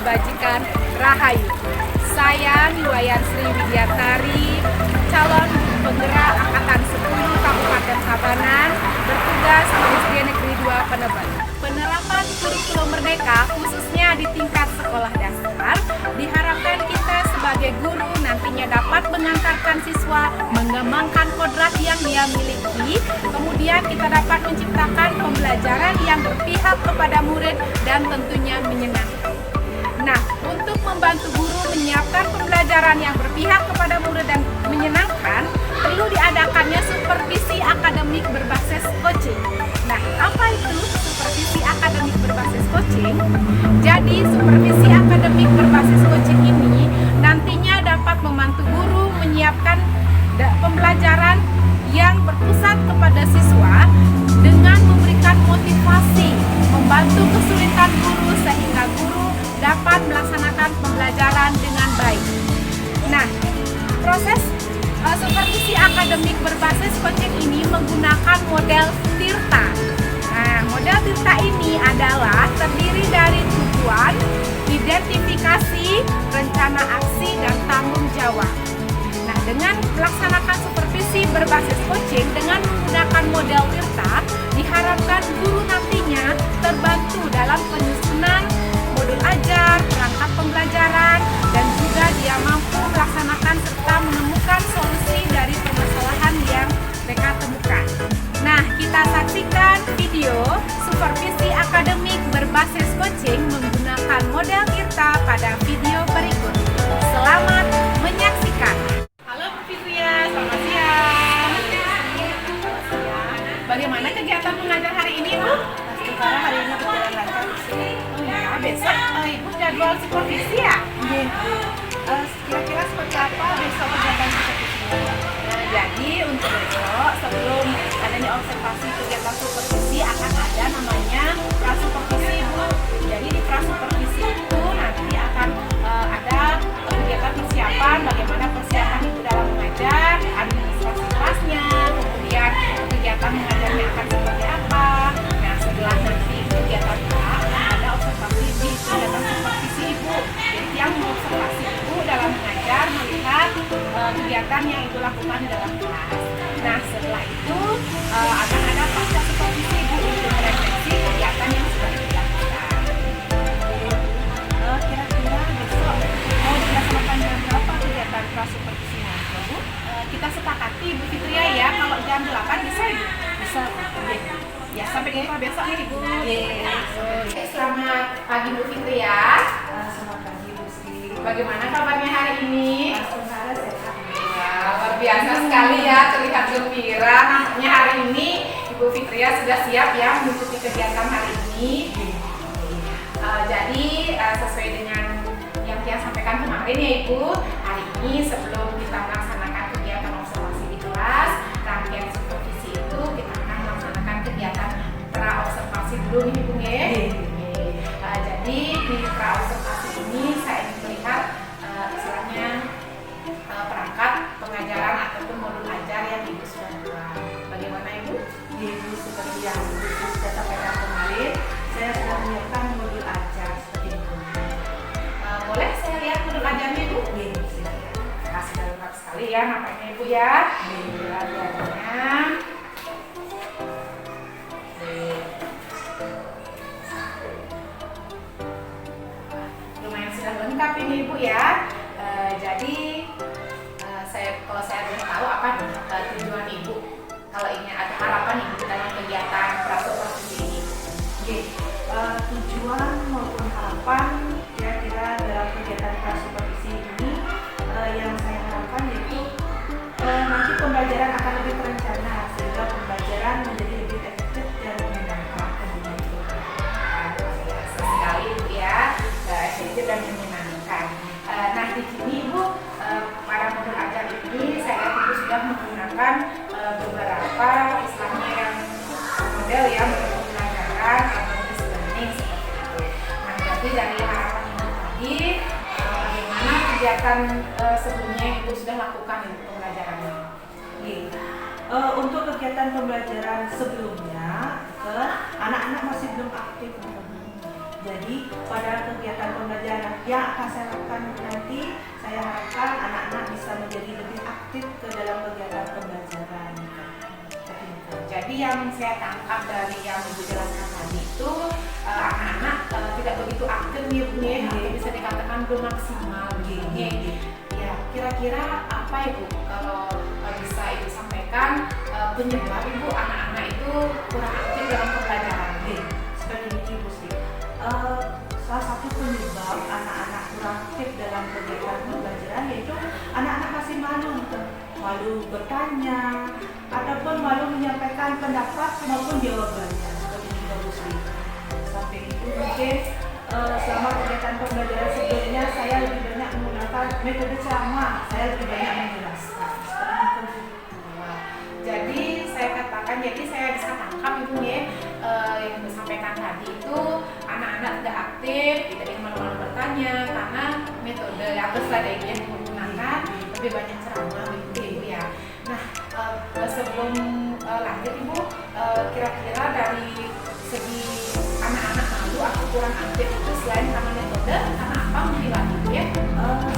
kebajikan Rahayu. Saya Niwayan Sri Widyatari, calon penggerak Angkatan 10 Kabupaten Tabanan, bertugas di SD Negeri 2 Penebel. Penerapan kurikulum merdeka khususnya di tingkat sekolah dasar diharapkan kita sebagai guru nantinya dapat mengantarkan siswa mengembangkan kodrat yang dia miliki, kemudian kita dapat menciptakan pembelajaran yang berpihak kepada murid dan tentunya menyenangkan. Nah, untuk membantu guru menyiapkan pembelajaran yang berpihak kepada murid dan menyenangkan, perlu diadakannya supervisi akademik berbasis coaching. Nah, apa itu supervisi akademik berbasis coaching? Jadi, supervisi akademik berbasis coaching ini nantinya dapat membantu guru menyiapkan pembelajaran yang berpusat kepada siswa dengan memberikan motivasi, membantu kesulitan guru sehingga guru dapat melaksanakan pembelajaran dengan baik. Nah, proses supervisi akademik berbasis coaching ini menggunakan model TIRTA. Nah, model TIRTA ini adalah terdiri dari tujuan, identifikasi, rencana aksi, dan tanggung jawab. Nah, dengan melaksanakan supervisi berbasis coaching dengan menggunakan model TIRTA, diharapkan guru nantinya terbantu dalam penyusunan modul ajar, perangkat pembelajaran, dan juga dia mampu melaksanakan serta menemukan solusi dari permasalahan yang mereka temukan. Nah, kita saksikan video supervisi akademik berbasis coaching menggunakan model TIRTA pada video berikut. Selamat menyaksikan. Halo Bu Fitria, selamat siang. Bagaimana kegiatan mengajar hari ini, Bu? Karena hari ini berjalan lancar sih. Besok Ibu jadwal supervisi ya? Iya. Kira-kira seperti apa besok kegiatan supervisinya? Jadi untuk besok sebelum adanya observasi kegiatan supervisi akan ada namanya prasupervisi, Bu. Jadi di prasupervisi itu nanti akan ada kegiatan persiapan, bagaimana persiapan Ibu dalam mengajar, administrasi kelasnya, kemudian kegiatan mengajarnya akan seperti apa. Nah, setelah nanti kegiatan ada observasi di kegiatan supervisi Ibu. Jadi yang mengobservasi Ibu dalam mengajar melihat kegiatan yang Ibu lakukan di dalam kelas. Nah, setelah itu akan ada pasca supervisi Ibu untuk merefleksi kegiatan yang sudah dilakukan. Kira-kira besok mau dilaksanakan jam berapa kegiatan prasupervisinya, Bu? Kita sepakati Bu Fitria ya, kalau jam 8 bisa Ibu? Bisa. Ya, sampai jumpa besok ya Ibu. Oke. Selamat pagi Bu Fitria. Selamat pagi Bu Sri. Bagaimana kabarnya hari ini? Sementara sehat. Luar biasa sekali ya, terlihat gembira. Nampaknya hari ini Ibu Fitria sudah siap ya mengikuti kegiatan hari ini. Jadi sesuai dengan yang kita sampaikan kemarin ya Ibu, hari ini sebelum kita melaksanakan kegiatan observasi di kelas, rangkaian supervisi itu kita akan melaksanakan kegiatan pra-observasi dulu nih Ibu ya. Jadi di pra-observasi ini saya ingin melihat istilahnya perangkat pengajaran ataupun modul ajar yang Ibu sudah buat. Bagaimana Ibu? Ibu seperti yang Ibu sudah sampaikan kemarin, saya sudah menyiapkan modul ajar seperti itu. Boleh saya lihat modul ajarnya Ibu? Iya, silakan. Kasih dalam sekali ya nampaknya Ibu ya. Modul ajarnya. Lumayan sudah lengkap ini Ibu ya. Jadi kalau saya boleh tahu apa tujuan Ibu kalau ini ada harapan Ibu dalam kegiatan prasupervisi ini? Tujuan maupun harapan kira-kira dalam kegiatan prasupervisi ini yang saya harapkan yaitu nanti pembelajaran akan lebih terencana sehingga pembelajaran menjadi lebih efektif dan menyenangkan tentunya. Sekali Ibu ya, efektif dan menyenangkan. Nah di sini Ibu pada modul ajar ini saya lihat Ibu sudah menggunakan beberapa istilahnya yang model ya untuk pembelajaran atau learning seperti itu. Nah jadi dari harapan Ibu tadi, bagaimana kegiatan sebelumnya yang Ibu sudah lakukan untuk pembelajarannya? Untuk kegiatan pembelajaran sebelumnya, anak-anak masih belum aktif. Jadi pada kegiatan pembelajaran yang akan saya lakukan nanti, saya harapkan anak-anak bisa menjadi lebih aktif ke dalam kegiatan pembelajaran. Jadi yang saya tangkap dari yang Ibu jelaskan tadi itu anak-anak tidak begitu aktif nih Bu ya, atau bisa dikatakan belum maksimal gitu. Ya, kira-kira apa Ibu kalau bisa Ibu sampaikan penyebab Ibu anak-anak itu kurang aktif dalam pembelajaran? Seperti ini Bu Sri. Salah satu penyebab anak-anak kurang aktif dalam kegiatan pembelajaran yaitu anak-anak masih malu bertanya ataupun malu menyampaikan pendapat maupun jawabannya. Seperti itu Bu Sri. Sampai itu mungkin selama kegiatan pembelajaran sebelumnya saya lebih banyak menggunakan metode ceramah, saya lebih banyak menjelaskan. Seperti itu. Jadi saya katakan, jadi saya bisa tangkap Ibu ya, yang disampaikan tadi itu anak-anak tidak aktif, tidak ingin malu-malu bertanya karena metode yang strategi yang digunakan lebih banyak ceramah begitu Ibu ya. Nah sebelum lanjut Ibu, kira-kira dari segi anak-anak malu atau kurang aktif itu selain karena metode, karena apa mungkin lagi Ibu ya?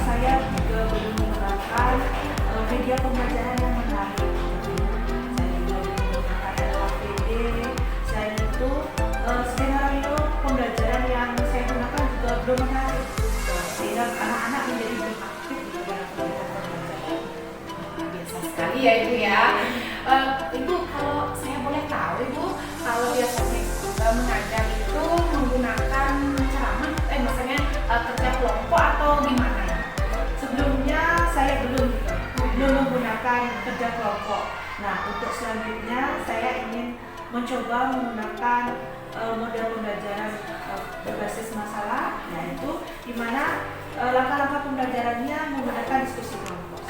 Saya juga belum menerapkan media pembelajaran yang menarik. Skenario pembelajaran yang saya gunakan juga belum menarik, sehingga anak-anak menjadi lebih aktif di dalam pembelajaran. Biasa sekali ya Ibu ya. Ibu, kalau saya boleh tahu Ibu, kalau biasanya mengajar itu menggunakan ceramah, maksudnya kerja kelompok atau gimana ya? Sebelumnya saya belum menggunakan kerja kelompok. Nah, untuk selanjutnya saya ingin mencoba menggunakan model pembelajaran berbasis masalah, yaitu di mana langkah-langkah pembelajarannya menggunakan diskusi kelompok.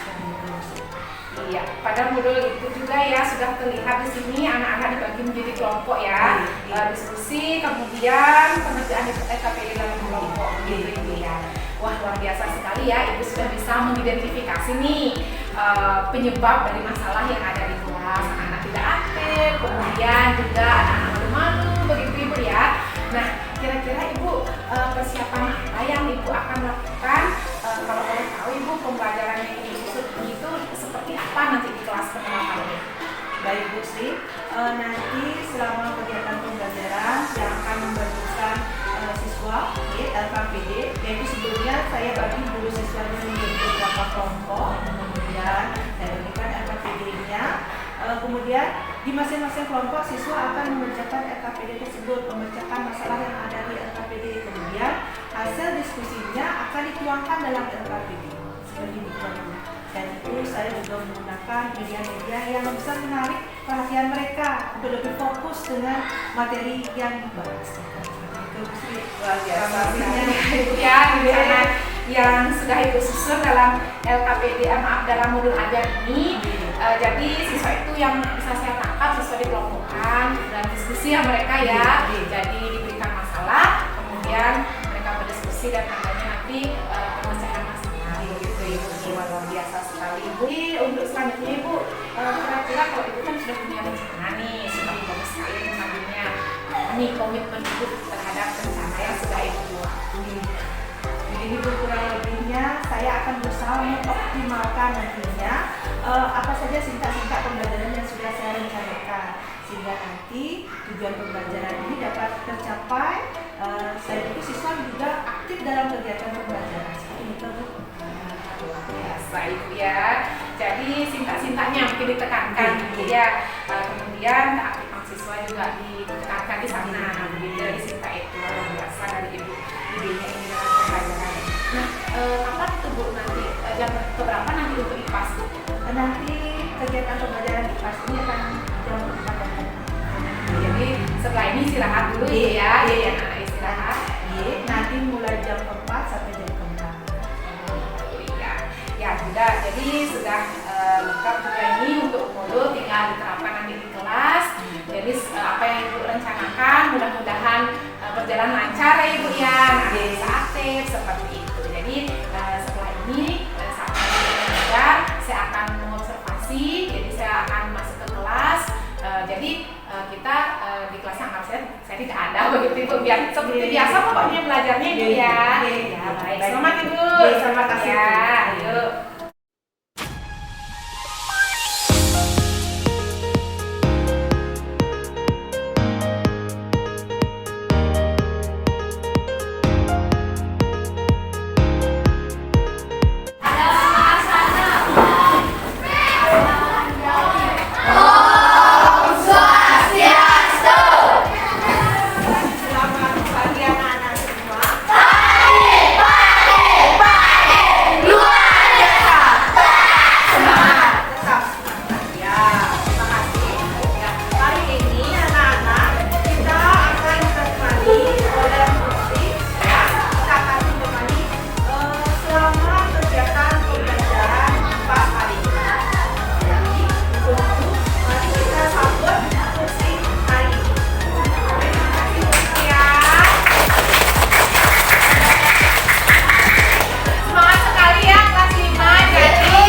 Iya, pada modul itu juga ya sudah terlihat di sini anak-anak dibagi menjadi kelompok ya, diskusi, kemudian pengerjaan EKPD dalam kelompok gitu ya. Wah, luar biasa sekali ya, Ibu sudah bisa mengidentifikasi nih penyebab dari masalah yang ada di kelas. Anak-anak tidak aktif, kemudian juga anak-anak malu begitu Ibu ya. Nah, kira-kira Ibu persiapan apa yang Ibu akan lakukan kalau boleh tahu Ibu pembelajarannya itu seperti apa nanti di kelas penerapannya? Baik Bu Sri, nanti selama kegiatan pembelajaran yang akan membantukan siswa LKPD, yaitu sebelumnya saya bagi dulu siswanya menjadi beberapa kelompok, kemudian saya berikan LKPD-nya, kemudian di masing-masing kelompok siswa akan mengerjakan LKPD tersebut, memecahkan masalah yang ada di LKPD, kemudian hasil diskusinya akan dituangkan dalam LKPD. Seperti itu. Dan itu saya juga menggunakan media-media yang bisa menarik perhatian mereka untuk lebih fokus dengan materi yang dibahas. Luar biasa Ibu ya, yang sudah Ibu susun dalam LKPD, dalam modul ajar ini. Jadi siswa itu yang bisa saya tangkap siswa dikelompokkan dan diskusi ya mereka ya. Jadi diberikan masalah, kemudian mereka berdiskusi dan akhirnya nanti pemecahan masalah. Luar biasa sekali Ibu. Jadi untuk selanjutnya Ibu, kira-kira kalau Ibu kan sudah punya rencana nih, sudah bagus sekali rencananya. Nih komitmen Ibu terhadap rencana yang sudah Ibu buat. Jadi kurang lebihnya saya akan berusaha mengoptimalkan nantinya apa saja singkat-singkat pembelajaran yang sudah saya rencanakan, sehingga nanti tujuan pembelajaran ini dapat tercapai. Saya itu siswa juga aktif dalam kegiatan pembelajaran. Seperti itu Bu. Biasa Ibu ya. Jadi singkat-singkatnya mungkin ditekankan gitu ya. Kemudian keaktifan siswa juga ditekankan di sana. Begitu di singkat itu luar biasa dari Ibu idenya ini dalam pembelajaran. Nah, kapan itu Bu nanti jam keberapa nanti untuk IPAS Bu? Nanti kegiatan pembelajaran di kelas ini akan jam 4. Jadi setelah ini istirahat dulu ya. Iya, istirahat. Nanti mulai jam 4 sampai jam 6. Ya sudah, jadi sudah lengkap juga ini untuk modul, tinggal diterapkan nanti di kelas. Jadi apa yang Ibu rencanakan mudah-mudahan berjalan lancar ya Ibu ya. Nah, bisa aktif seperti itu. Jadi setelah ini saat belajar saya akan mengobservasi. Jadi saya akan masuk ke kelas. Jadi kita di kelas yang harusnya saya tidak ada begitu Ibu. Biar seperti biasa pokoknya belajarnya Ibu ya. Ya baik. Terima kasih. Ya, yuk. Selamat pagi anak-anak semua. Semangat, tetap semangat ya. Terima kasih. Ya, hari ini anak-anak kita akan ditemani oleh Putri. Ya, kita akan ditemani selama kegiatan pembelajaran 4 hari. Jadi, mari kita sambut Putri hari ini. Terima kasih Putri ya. Semangat sekali ya kelas 5. Jadi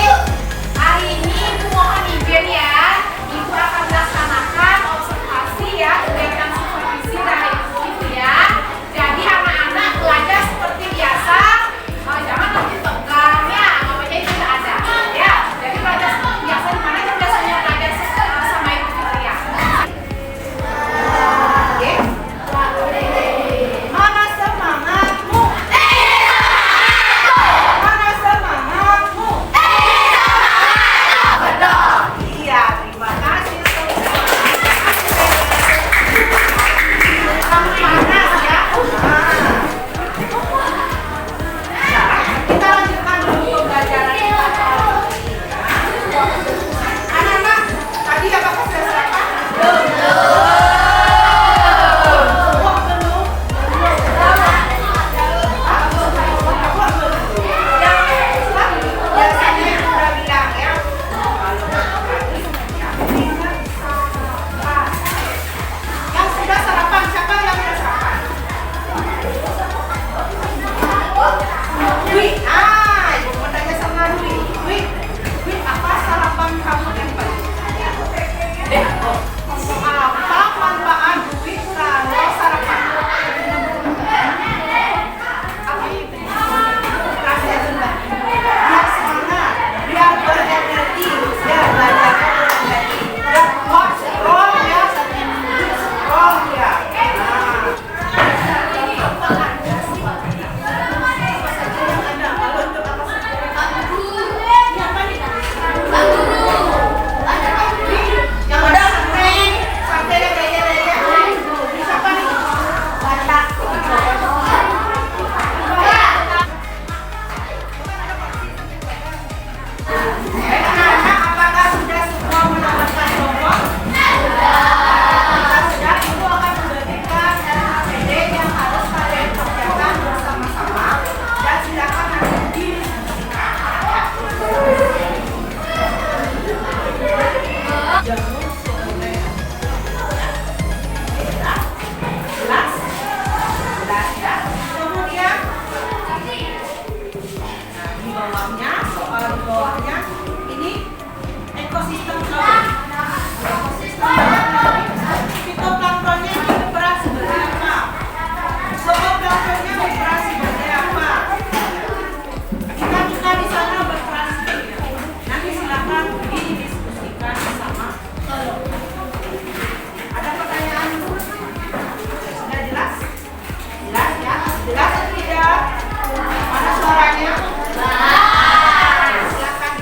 hari ini Ibu mohon izin ya, Ibu akan melaksanakan observasi ya, kegiatan supervisi dan eksekusi ya. Jadi anak-anak belajar seperti biasa, jangan nanti tegang ya, namanya itu tidak ada ya. Jadi belajar seperti biasa, dimana kita biasanya belajar sama Ibu Fitri ya. Oke. Mana semangatmu? Mana semangatmu? Iya, terima kasih semua. Kamu panas ya? Kita lanjutkan dulu pembelajaran kita kali ini. Anak-anak, tadi apakah sudah sarapan? Wah, belum. Biasanya udah bilang ya. Yang sudah sarapan, siapa yang sudah sarapan? Dwi, ibu mau tanya sama Dwi. Dwi, apa sarapan kamu yang paling? Apa manfaat duit kalau sarapan? Apa itu? Rasa rendah. Biar semangat, biar berenergi, biar belajar berenergi, biar kuat, strong ya, strong ya. Yang ada santai yang gaya-gaya. Bisa apa nih? Batak. Anak-anak, apakah sudah semua mendapatkan kelompok? Sudah, ibu akan membagikan APD yang harus kalian kerjakan bersama-sama dan silakan nanti didiskusikan. Jelas? Jelas ya? Kemudian di bawahnya, soal di bawahnya ini ekosistem laut. Ekosistem laut, fitoplanktonnya ini berperan sebagai apa? Zooplanktonnya berperan sebagai apa? Ikan-ikan di sana berperan sebagai apa? Nanti silakan didiskusikan bersama kelompok. Ada pertanyaan? Sudah jelas? Jelas ya? Jelas atau tidak? Mana suaranya? Silakan.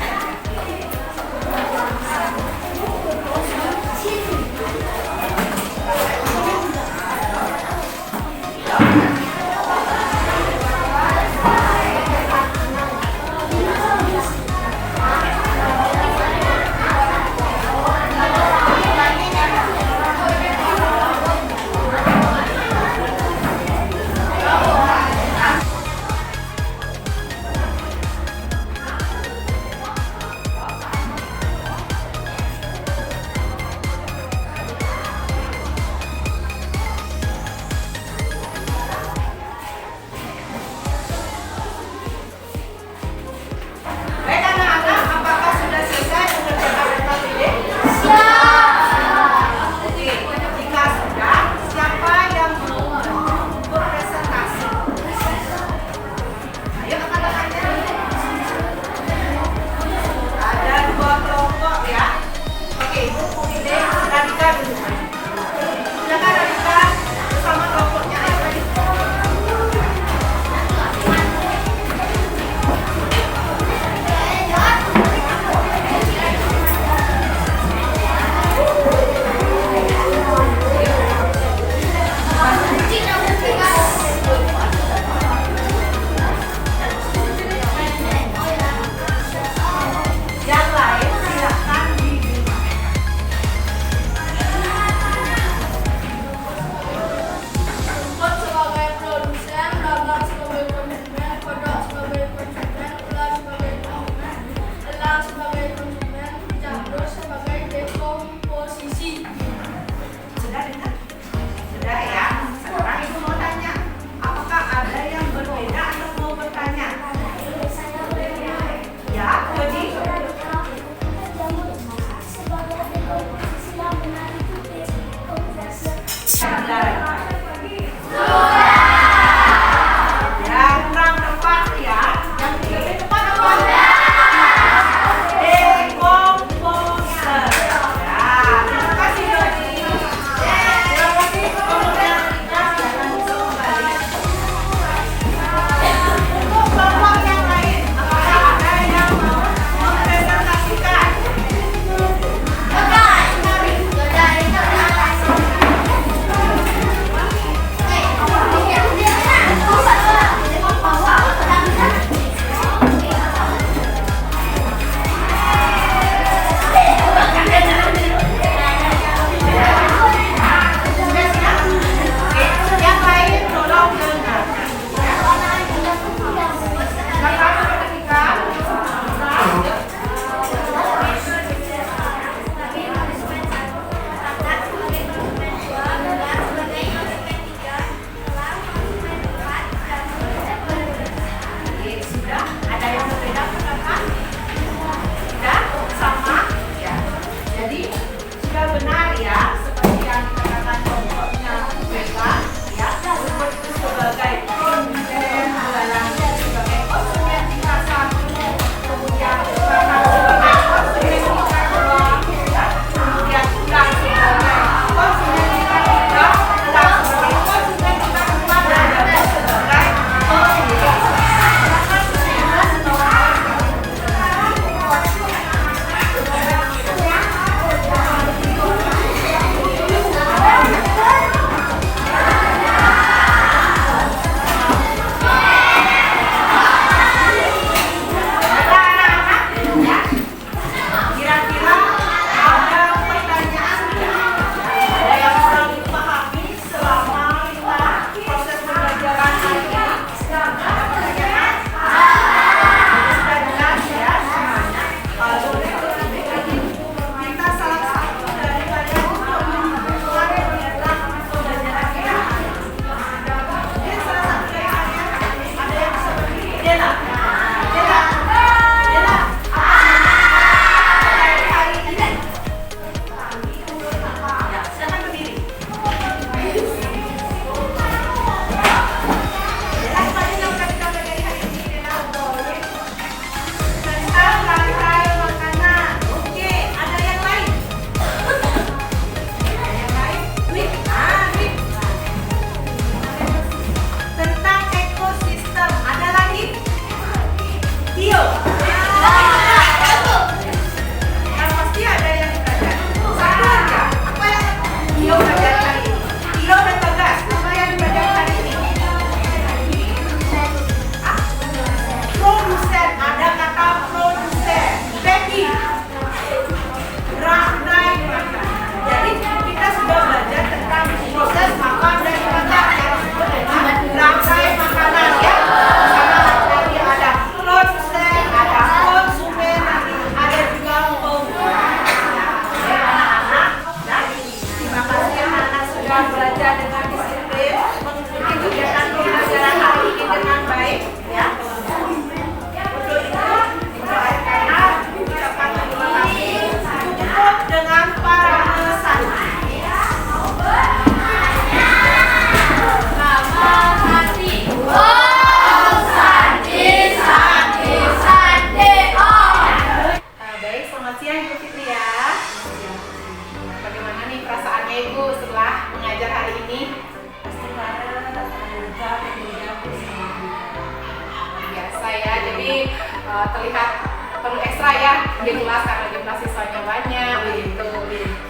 jadi terlihat perlu ekstra ya di kelas karena jumlah siswanya banyak gitu.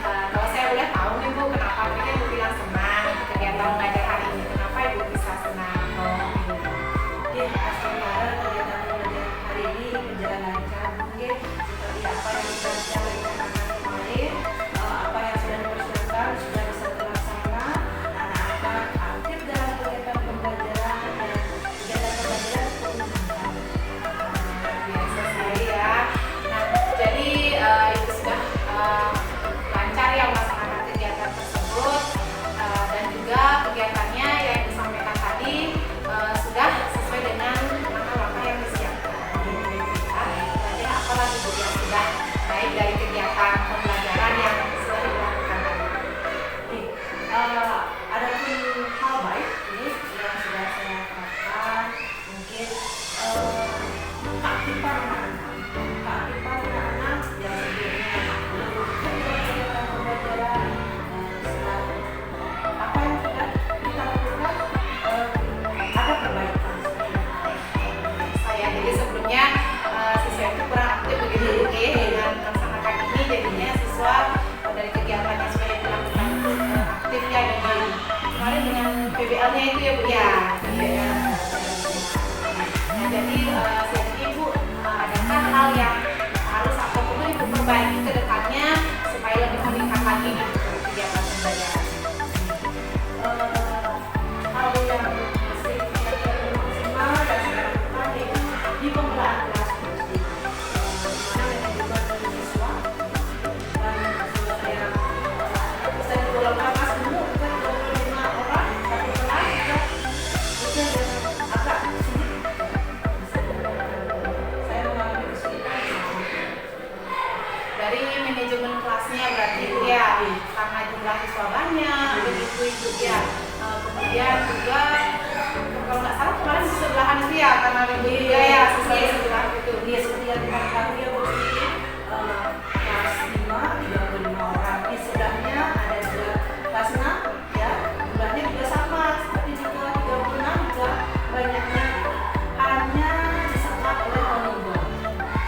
Kalau saya boleh tahu nih Bu, kenapa tadi Ibu bilang senang kegiatan belajar hari ini? Kenapa Ibu bisa senang? Oke, sementara kegiatan belajar hari ini berjalan lancar. Mungkin seperti apa yang sudah kita rencanakan kemarin, apa yang sudah dipersiapkan sudah bisa terlaksana. Anak-anak aktif dalam kegiatan pembelajaran dan kegiatan pembelajaran cukup menyenangkan. Biasa sekali ya. Nah, jadi Ibu sudah lancar ya melaksanakan kegiatan tersebut, dan juga kegiatannya yang disampaikan tadi sudah sesuai dengan langkah-langkah yang disiapkan. Berarti apa lagi Bu yang sudah baik dari kegiatan pembelajaran yang sudah dilakukan tadi? Oke, ada pun hal baik ini yang sudah saya terapkan, mungkin keaktifan anak-anak yang sebelumnya belum kegiatan pembelajaran, setelah apa yang sudah kita lakukan, ada perbaikan. Saya jadi sebelumnya siswa itu kurang aktif begitu Oke, dengan melaksanakan ini jadinya siswa dari kegiatan yang sudah dilakukan itu aktif ya dengan kemarin dengan PBL-nya itu ya Bu ya. PBL. Nah, jadi saya Ibu adakah hal yang harus atau perlu Ibu perbaiki ke depannya supaya lebih meningkat lagi nih kegiatan pembelajaran? Hal yang masih kita belum maksimal dan kita lakukan yaitu di pembelaan kelas di mana manajemen siswa dan siswa saya bisa di dalam kelas gemuk kan 25 orang satu kelas juga itu yang agak sulit. Saya mengalami kesulitan Dari manajemen kelasnya berarti Ibu ya, karena jumlah siswa banyak begitu Ibu ya. Kemudian juga kalau nggak salah kemarin di sebelahan itu ya karena Ibu juga ya siswa di sebelah itu. dia seperti yang kita ketahui ya Bu Siti, kelas 5 35 orang, di sebelahnya ada juga kelas 6 ya, jumlahnya juga sama seperti juga 36 juga banyaknya hanya disekat oleh omnibus,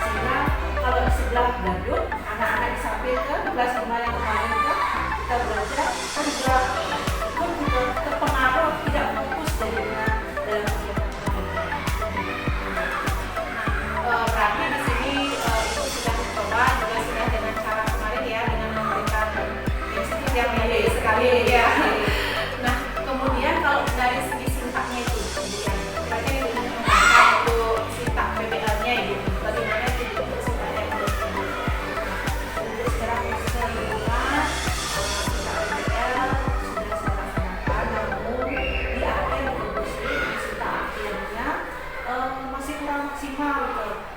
sehingga kalau di sebelah gaduh anak-anak disampaikan kelas 5 yang kemarin kita belajar kan juga terpengaruh tidak fokus jadinya dalam kegiatan pembelajaran. Berarti di sini Ibu sudah mencoba juga sudah dengan cara kemarin ya dengan memberikan instruksi yang baik sekali ya. Nah kemudian kalau dari segi sintaknya itu kemudian kira-kira Ibu menggunakan untuk sintak PBL-nya Ibu bagaimana itu untuk sintaknya menurut Ibu? Untuk secara khususnya di rumah, kita PBL sudah saya laksanakan, namun di akhir diskusi di sita akhirnya masih kurang maksimal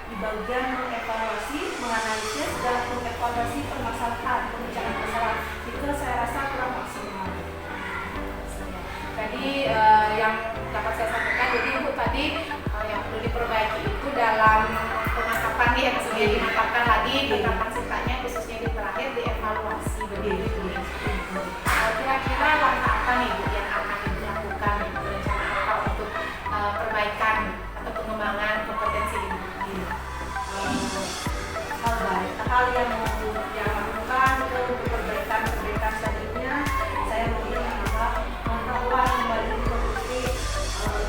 di bagian mengevaluasi, menganalisis dan mengevaluasi permasalahan, pemecahan masalah itu saya rasa kurang maksimal. Tadi yang dapat saya sampaikan, jadi Ibu tadi yang perlu diperbaiki itu dalam penangkapan nih yang sudah dimantapkan lagi penerapan sintaknya khususnya di terakhir dievaluasi begitu. Kira-kira langkah apa nih Bu yang akan Ibu lakukan, rencana apa untuk perbaikan atau pengembangan kompetensi Ibu? Hal yang lakukan untuk perbaikan selanjutnya, saya mungkin menambah pengetahuan kembali mengikuti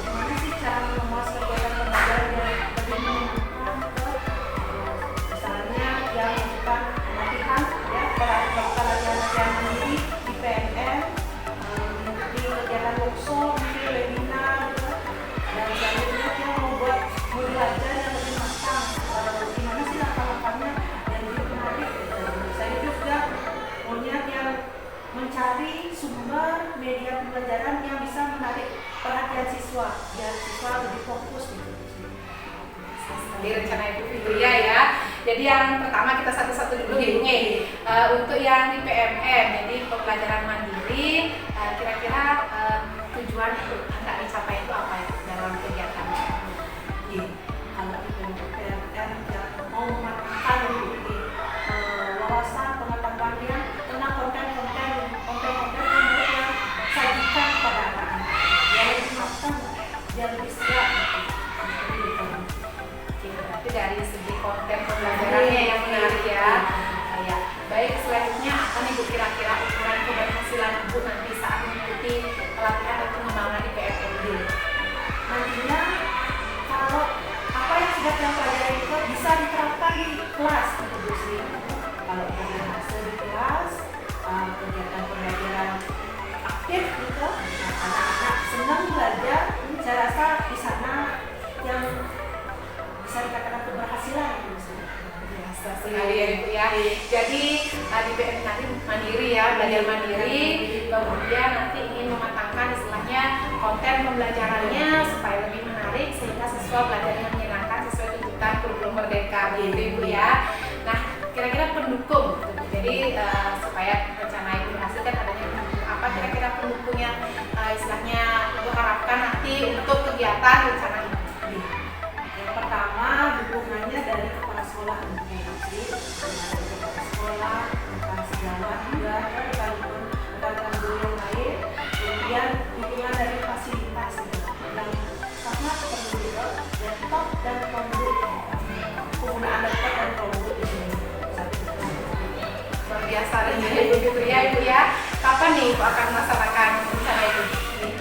gimana sih cara mengemas kegiatan pembelajaran yang lebih menyenangkan ke misalnya yang melakukan latihan ya, melakukan latihan mandiri di PNM, mengikuti kegiatan workshop, mungkin webinar gitu. Dan selanjutnya dia membuat modul belajar yang lebih matang, gimana sih langkah-langkahnya yang lebih menarik gitu. Saya juga punya yang mencari sumber media pembelajaran yang bisa menarik perhatian siswa biar siswa lebih fokus gitu. Di rencana Ibu Figuria ya. Jadi yang pertama kita satu-satu dulu Ibu nih. Untuk yang di PMM, jadi pembelajaran mandiri, kira-kira tujuan Ibu hendak dicapai itu apa ya dalam kegiatannya? Kalau di PMM yang mau mematangkan wawasan pengetahuannya tentang konten-konten yang mereka sajikan kepada anak-anak, biar lebih matang, biar lebih siap. dari segi konten pembelajarannya yang menarik ya. Ya, baik selanjutnya apa nih Bu kira-kira ukuran keberhasilan Ibu nanti saat mengikuti pelatihan atau pengembangan di PMMD? Nantinya kalau apa yang sudah kita pelajari itu bisa diterapkan di kelas gitu Bu Sri. Kalau kita hasil di kelas, kegiatan pembelajaran aktif gitu, anak-anak senang belajar, saya rasa di sana yang bisa dikatakan keberhasilan gitu Bu Sri. Biasa sekali ya Ibu ya. Jadi di PMMD nanti mandiri ya, belajar mandiri, kemudian nanti ingin mematangkan istilahnya konten pembelajarannya supaya lebih menarik sehingga siswa belajar dengan menyenangkan sesuai tuntutan kurikulum merdeka gitu Ibu ya. Nah, kira-kira pendukung gitu. Jadi supaya rencana itu berhasil kan adanya pendukung apa kira-kira pendukungnya istilahnya Ibu harapkan nanti untuk kegiatan rencana ini? Yang pertama dukungannya dari kepala sekolah kepala sekolah, rekan sejawat juga, rekan-rekan guru yang lain, kemudian dukungan dari fasilitas yang sangat perlu juga, laptop dan Chromebook, penggunaan laptop dan Chromebook di sini. Luar biasa rencana Ibu gitu ya Ibu ya. Kapan nih Ibu akan melaksanakan rencana itu?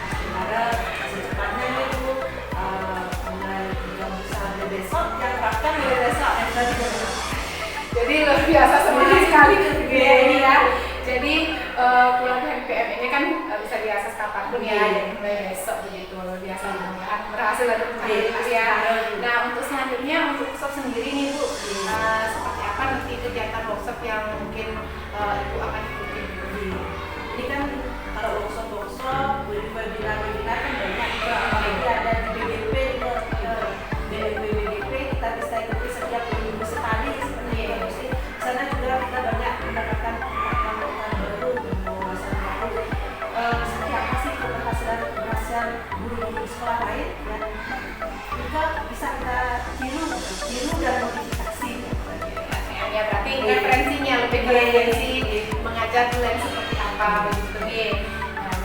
Sementara secepatnya itu mulai yang bisa dari besok, yang terapkan mulai besok, Jadi luar biasa semangat sekali ya ini ya. Jadi pelatihan PM ini kan bisa diakses kapanpun ya, jadi mulai besok begitu. Luar biasa mudah-mudahan berhasil untuk mencapai ya. Nah untuk selanjutnya untuk workshop sendiri nih Bu, seperti apa nanti kegiatan workshop yang mungkin Ibu akan ikuti? Ini kan kalau workshop, webinar kan banyak juga, apalagi ada di BGP juga, BGP kita bisa ikuti setiap minggu sekali seperti itu sih. Sana juga kita banyak mendapatkan pengetahuan baru, wawasan baru. Seperti apa sih keberhasilan guru-guru di sekolah lain dan juga bisa kita tiru dan modifikasi. Ya berarti referensinya lebih ke referensi mengajar nilai seperti apa begitu nih. Nah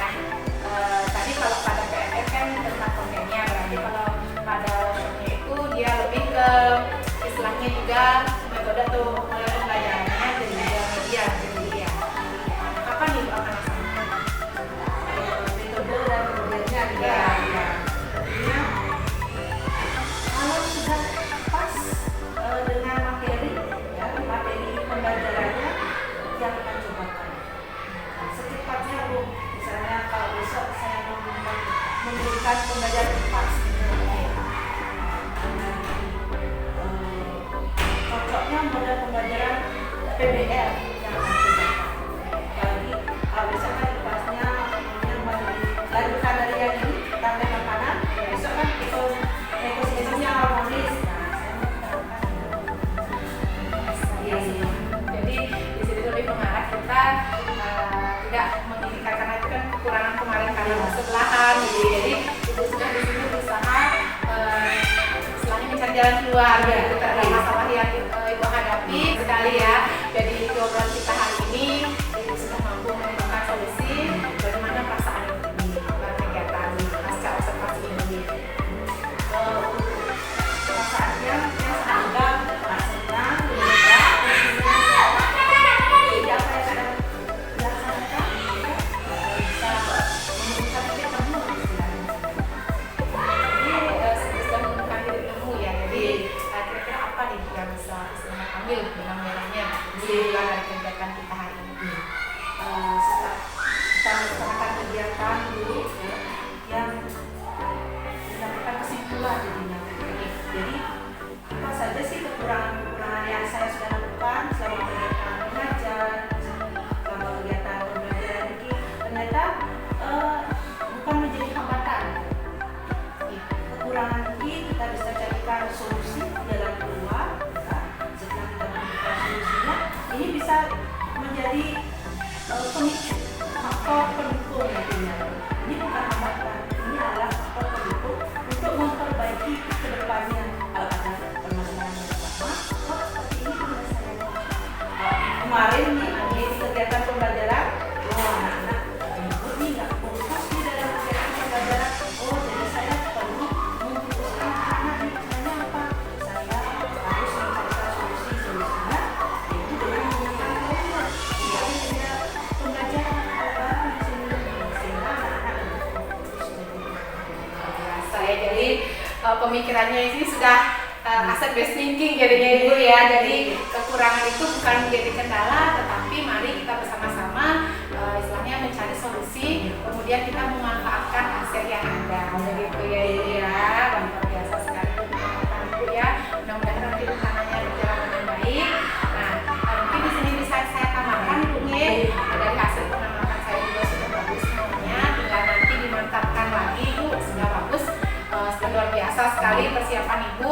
tadi kalau pada PNS kan tentang kontennya, berarti kalau pada workshopnya itu dia lebih ke istilahnya juga metode atau pembelajarannya dan juga media gitu ya. Kapan nih Bu akan laksanakan? Metode dan medianya juga. Artinya kalau sudah pas dengan materi pembelajarannya yang akan cobakan. Secepatnya Bu, misalnya kalau besok saya memberikan pembelajaran pas cocoknya model pembelajaran PBL yang akan cobakan. Apalagi kalau besok kan pasnya dilanjutkan dari yang ini sampai makanan, besok kan ekosistemnya harmonis. Jadi di sini lebih mengarah kita tidak menginginkan karena itu kan kekurangan kemarin karena bersebelahan gitu. Jadi Ibu sudah di sini berusaha selain mencari jalan keluar gitu terhadap masalah yang Ibu hadapi sekali ya. Jadi di obrolan kita hari ini Ibu sudah mampu menemukan solusi bagaimana perasaan Ibu di kegiatan pasca observasi ini. Perasaannya sangat senang, ambil benang merahnya dari kegiatan kita hari ini. Setelah kita melaksanakan kegiatan dulu yang mendapatkan kesimpulan jadinya. Jadi apa saja sih kekurangan-kekurangan yang saya sudah lakukan selama kegiatan mengajar, selama kegiatan pembelajaran ini ternyata bukan menjadi hambatan. Kekurangan ini kita bisa carikan solusi jalan keluar. Setelah kita menemukan solusinya, ini bisa menjadi pemicu, faktor pendukung nantinya. Ini bukan hambatan, ini adalah faktor pendukung untuk memperbaiki ke depannya. Kalau ada permasalahan yang sama, seperti ini penyelesaiannya. Kemarin nih, di kegiatan pembelajaran, anak-anak ini nggak fokus di dalam kegiatan pembelajaran. Jadi saya perlu memfokuskan anak nih, caranya apa? Saya pemikirannya ini sudah asset based thinking jadinya Ibu ya. Jadi kekurangan itu bukan menjadi kendala, tetapi mari kita bersama-sama istilahnya mencari solusi, kemudian kita memanfaatkan aset yang ada. Begitu ya Ibu ya. Luar biasa sekali pengetahuan Ibu ya. Mudah-mudahan nanti rencananya berjalan dengan baik. Nah, mungkin di sini bisa saya tambahkan Ibu nih, dari hasil pengamatan saya juga sudah bagus semuanya, tinggal nanti dimantapkan lagi Ibu, sudah bagus. Sudah luar biasa sekali persiapan Ibu.